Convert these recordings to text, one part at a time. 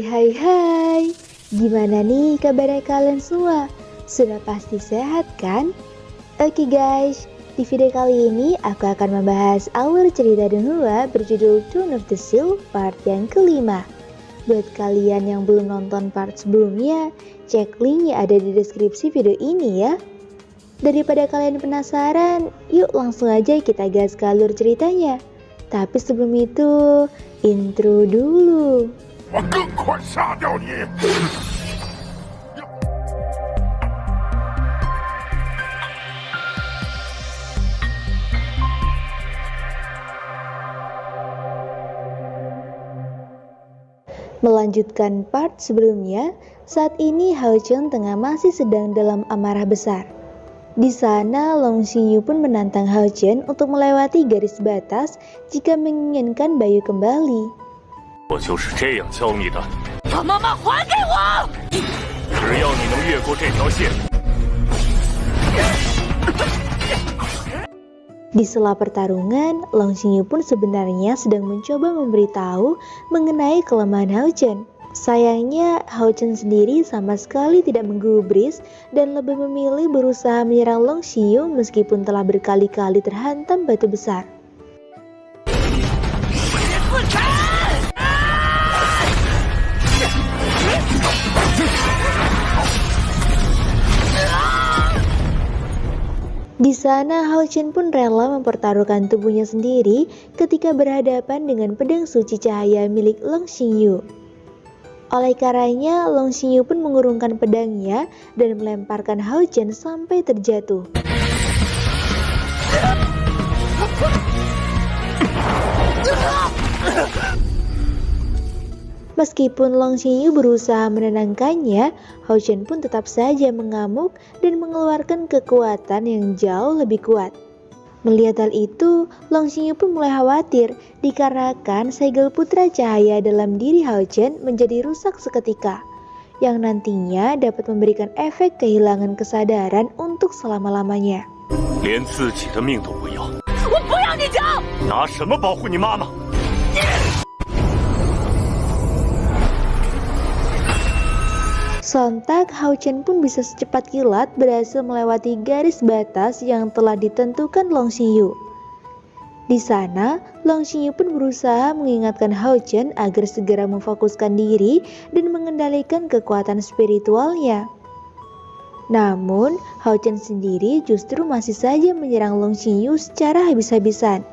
Hai, gimana nih kabarnya kalian semua? Sudah pasti sehat kan? Oke guys, di video kali ini aku akan membahas alur cerita Donghua berjudul Throne of the Seal part yang kelima. Buat kalian yang belum nonton part sebelumnya, cek link yang ada di deskripsi video ini ya. Daripada kalian penasaran, yuk langsung aja kita gas ke alur ceritanya. Tapi sebelum itu, intro dulu. Melanjutkan part sebelumnya, saat ini Hao Chen masih sedang dalam amarah besar. Di sana, Long Xingyu pun menantang Hao Chen untuk melewati garis batas jika menginginkan Bayu kembali. 我就是这样教你的。把妈妈还给我！只要你能越过这条线。Di sela pertarungan, Long Xingyu pun sebenarnya sedang mencoba memberitahu mengenai kelemahan Hao Chen. Sayangnya, Hao Chen sendiri sama sekali tidak menggubris dan lebih memilih berusaha menyerang Long Xingyu meskipun telah berkali-kali terhantam batu besar. Di sana, Hao Chen pun rela mempertaruhkan tubuhnya sendiri ketika berhadapan dengan pedang suci cahaya milik Long Xingyu. Oleh karenanya, Long Xingyu pun mengurungkan pedangnya dan melemparkan Hao Chen sampai terjatuh. Meskipun Long Xingyu berusaha menenangkannya, Hao Chen pun tetap saja mengamuk dan mengeluarkan kekuatan yang jauh lebih kuat. Melihat hal itu, Long Xingyu pun mulai khawatir dikarenakan segel putra cahaya dalam diri Hao Chen menjadi rusak seketika, yang nantinya dapat memberikan efek kehilangan kesadaran untuk selama-lamanya. 连自己的命都不要，我不要你救！拿什么保护你妈妈？ Sontak, Hao Chen pun bisa secepat kilat berhasil melewati garis batas yang telah ditentukan Long Xingyu. Di sana, Long Xingyu pun berusaha mengingatkan Hao Chen agar segera memfokuskan diri dan mengendalikan kekuatan spiritualnya. Namun, Hao Chen sendiri justru masih saja menyerang Long Xingyu secara habis-habisan.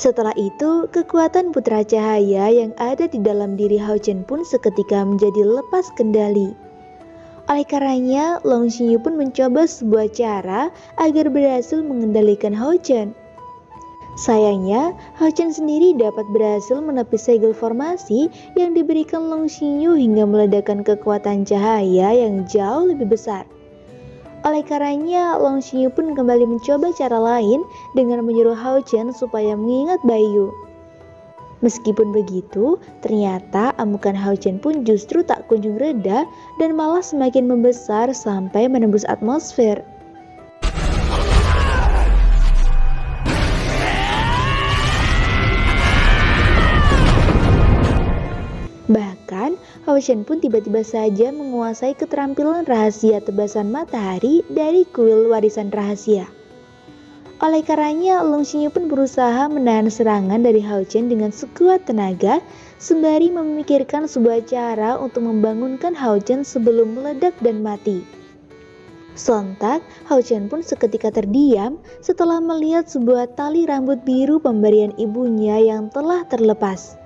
Setelah itu, kekuatan putra cahaya yang ada di dalam diri Hao Chen pun seketika menjadi lepas kendali. Oleh karenanya, Long Xingyu pun mencoba sebuah cara agar berhasil mengendalikan Hao Chen. Sayangnya, Hao Chen sendiri dapat berhasil menepis segel formasi yang diberikan Long Xingyu hingga meledakkan kekuatan cahaya yang jauh lebih besar. Oleh karenanya, Long Xingyu pun kembali mencoba cara lain dengan menyuruh Hao Chen supaya mengingat Bayu. Meskipun begitu, ternyata amukan Hao Chen pun justru tak kunjung reda dan malah semakin membesar sampai menembus atmosfer. Bahkan, Hao Chen pun tiba-tiba saja menguasai keterampilan rahasia tebasan matahari dari kuil warisan rahasia. Oleh karenanya, Long Xingyu pun berusaha menahan serangan dari Hao Chen dengan sekuat tenaga, sembari memikirkan sebuah cara untuk membangunkan Hao Chen sebelum meledak dan mati. Sontak, Hao Chen pun seketika terdiam setelah melihat sebuah tali rambut biru pemberian ibunya yang telah terlepas.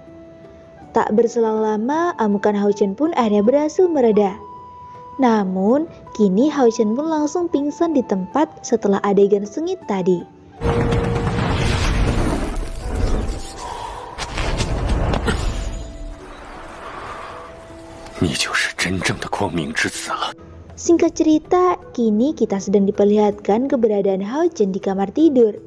Tak berselang lama, amukan Hao Chen pun akhirnya berhasil mereda. Namun, kini Hao Chen pun langsung pingsan di tempat setelah adegan sengit tadi. Singkat cerita, kini kita sedang diperlihatkan keberadaan Hao Chen di kamar tidur.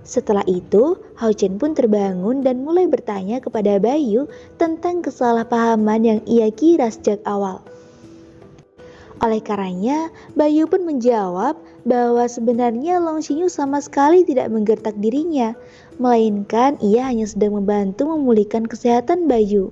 Setelah itu, Hao Chen pun terbangun dan mulai bertanya kepada Bayu tentang kesalahpahaman yang ia kira sejak awal. Oleh karenanya, Bayu pun menjawab bahwa sebenarnya Long Xingyu sama sekali tidak menggertak dirinya, melainkan ia hanya sedang membantu memulihkan kesehatan Bayu.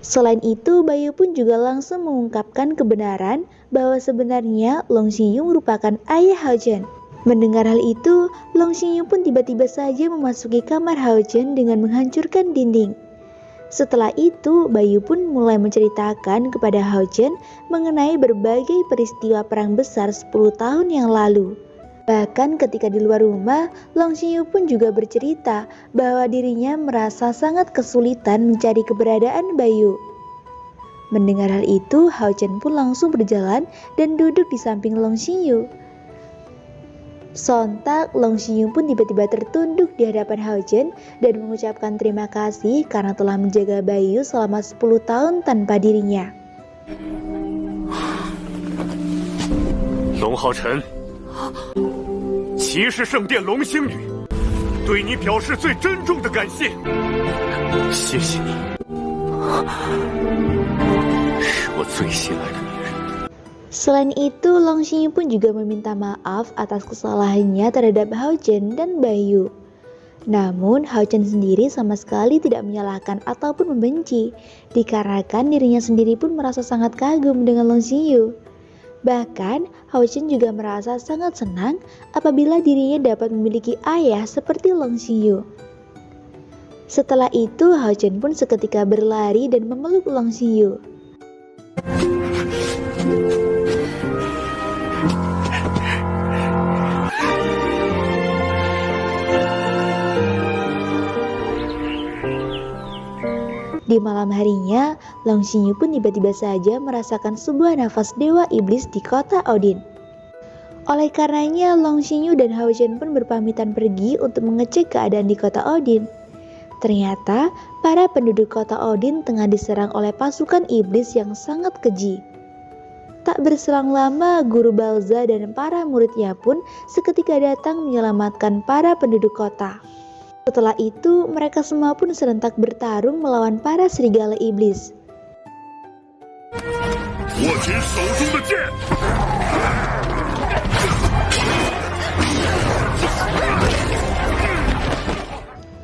Selain itu, Bayu pun juga langsung mengungkapkan kebenaran bahwa sebenarnya Long Xingyu merupakan ayah Hao Chen. Mendengar hal itu, Long Xingyu pun tiba-tiba saja memasuki kamar Hao Chen dengan menghancurkan dinding. Setelah itu, Bayu pun mulai menceritakan kepada Hao Chen mengenai berbagai peristiwa perang besar 10 tahun yang lalu. Bahkan ketika di luar rumah, Long Xingyu pun juga bercerita bahwa dirinya merasa sangat kesulitan mencari keberadaan Bayu. Mendengar hal itu, Hao Chen pun langsung berjalan dan duduk di samping Long Xingyu. Sontak, Long Xingyu pun tiba-tiba tertunduk di hadapan Hao Chen dan mengucapkan terima kasih karena telah menjaga Bayu selama 10 tahun tanpa dirinya. Long Hao Chen 骑士圣殿龙星宇对你表示最珍重的感谢，谢谢你，是我最心爱的女人。 Selain itu, Long Xingyu pun juga meminta maaf atas kesalahannya terhadap Hao Chen dan Bayu. Namun, Hao Chen sendiri sama sekali tidak menyalahkan ataupun membenci, dikarenakan dirinya sendiri pun merasa sangat kagum dengan Long Xingyu. Bahkan, Hao Chen juga merasa sangat senang apabila dirinya dapat memiliki ayah seperti Long Xingyu. Setelah itu, Hao Chen pun seketika berlari dan memeluk Long Xingyu. Di malam harinya, Long Xingyu pun tiba-tiba saja merasakan sebuah nafas dewa iblis di kota Odin. Oleh karenanya, Long Xingyu dan Hao Chen pun berpamitan pergi untuk mengecek keadaan di kota Odin. Ternyata, para penduduk kota Odin tengah diserang oleh pasukan iblis yang sangat keji. Tak berselang lama, Guru Balza dan para muridnya pun seketika datang menyelamatkan para penduduk kota. Setelah itu, mereka semua pun serentak bertarung melawan para serigala iblis.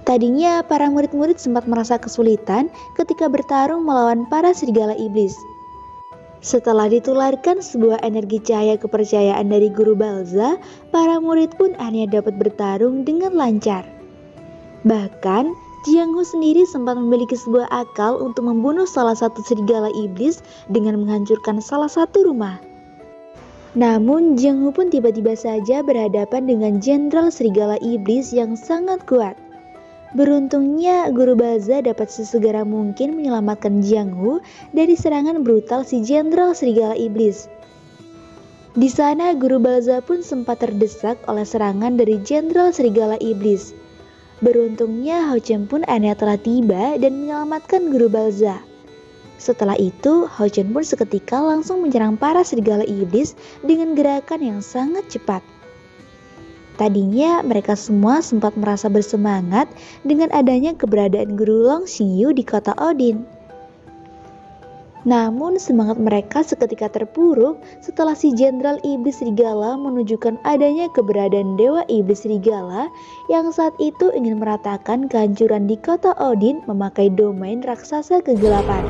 Tadinya, para murid-murid sempat merasa kesulitan ketika bertarung melawan para serigala iblis. Setelah ditularkan sebuah energi cahaya kepercayaan dari Guru Balza, para murid pun akhirnya dapat bertarung dengan lancar. Bahkan, Jiang Hu sendiri sempat memiliki sebuah akal untuk membunuh salah satu serigala iblis dengan menghancurkan salah satu rumah. Namun, Jiang Hu pun tiba-tiba saja berhadapan dengan jenderal serigala iblis yang sangat kuat. Beruntungnya, Guru Balza dapat sesegera mungkin menyelamatkan Jiang Hu dari serangan brutal si jenderal serigala iblis. Di sana, Guru Balza pun sempat terdesak oleh serangan dari jenderal serigala iblis. Beruntungnya, Hao Chen pun akhirnya telah tiba dan menyelamatkan Guru Balza. Setelah itu, Hao Chen pun seketika langsung menyerang para serigala iblis dengan gerakan yang sangat cepat. Tadinya, mereka semua sempat merasa bersemangat dengan adanya keberadaan Guru Long Xingyu di kota Odin. Namun semangat mereka seketika terpuruk setelah si jenderal iblis serigala menunjukkan adanya keberadaan dewa iblis serigala yang saat itu ingin meratakan kehancuran di kota Odin memakai domain raksasa kegelapan.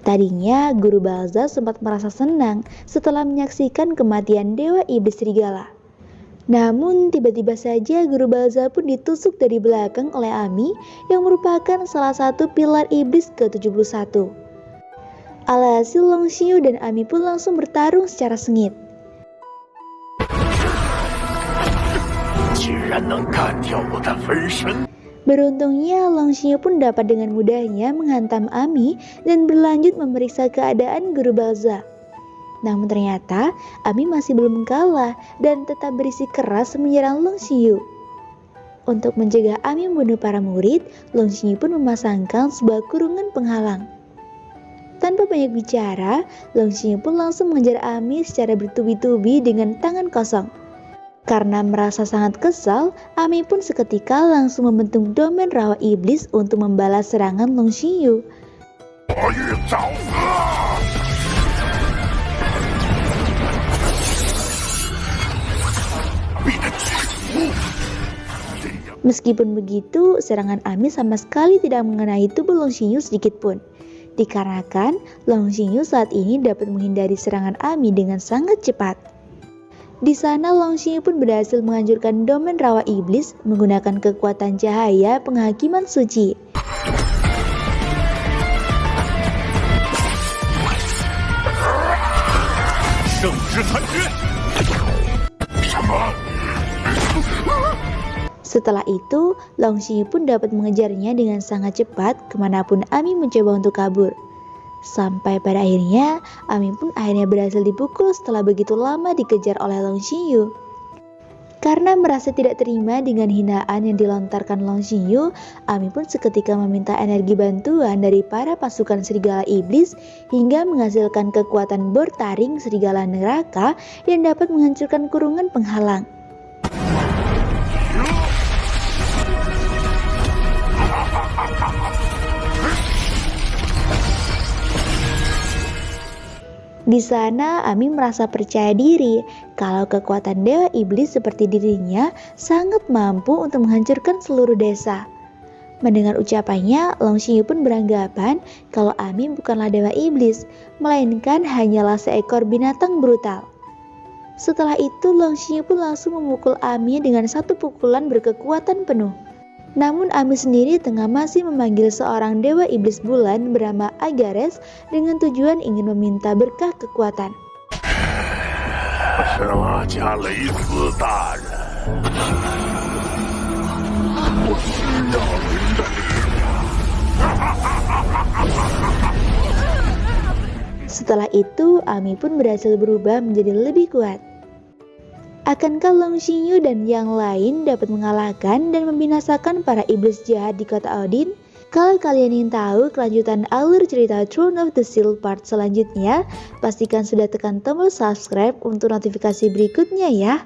Tadinya, Guru Balza sempat merasa senang setelah menyaksikan kematian Dewa Iblis Serigala. Namun, tiba-tiba saja Guru Balza pun ditusuk dari belakang oleh Ami yang merupakan salah satu pilar iblis ke-71. Alhasil, Long Xingyu dan Ami pun langsung bertarung secara sengit. Beruntungnya, Long Xingyu pun dapat dengan mudahnya menghantam Ami dan berlanjut memeriksa keadaan Guru Balza. Namun ternyata, Ami masih belum kalah dan tetap berisi keras menyerang Long Xingyu. Untuk mencegah Ami membunuh para murid, Long Xingyu pun memasangkan sebuah kurungan penghalang. Tanpa banyak bicara, Long Xingyu pun langsung mengejar Ami secara bertubi-tubi dengan tangan kosong. Karena merasa sangat kesal, Ami pun seketika langsung membentuk domain rawa iblis untuk membalas serangan Long Xingyu. Meskipun begitu, serangan Ami sama sekali tidak mengenai tubuh Long Xingyu sedikit pun. Dikarenakan Long Xingyu saat ini dapat menghindari serangan Ami dengan sangat cepat. Di sana Long Xingyu pun berhasil menghancurkan domain rawa iblis menggunakan kekuatan cahaya penghakiman suci. Setelah itu, Long Xingyu pun dapat mengejarnya dengan sangat cepat kemanapun Ami mencoba untuk kabur. Sampai pada akhirnya, Ami pun akhirnya berhasil dipukul setelah begitu lama dikejar oleh Long Xingyu. Karena merasa tidak terima dengan hinaan yang dilontarkan Long Xingyu, Ami pun seketika meminta energi bantuan dari para pasukan serigala iblis hingga menghasilkan kekuatan bor taring serigala neraka yang dapat menghancurkan kurungan penghalang. Di sana Ami merasa percaya diri kalau kekuatan dewa iblis seperti dirinya sangat mampu untuk menghancurkan seluruh desa. Mendengar ucapannya, Long Xingyu pun beranggapan kalau Ami bukanlah dewa iblis, melainkan hanyalah seekor binatang brutal. Setelah itu Long Xingyu pun langsung memukul Ami dengan satu pukulan berkekuatan penuh. Namun Ami sendiri tengah masih memanggil seorang dewa iblis bulan bernama Agares dengan tujuan ingin meminta berkah kekuatan. Setelah itu Ami pun berhasil berubah menjadi lebih kuat. Akankah Long Xingyu dan yang lain dapat mengalahkan dan membinasakan para iblis jahat di kota Odin? Kalau kalian ingin tahu kelanjutan alur cerita Throne of the Shield part selanjutnya, pastikan sudah tekan tombol subscribe untuk notifikasi berikutnya ya.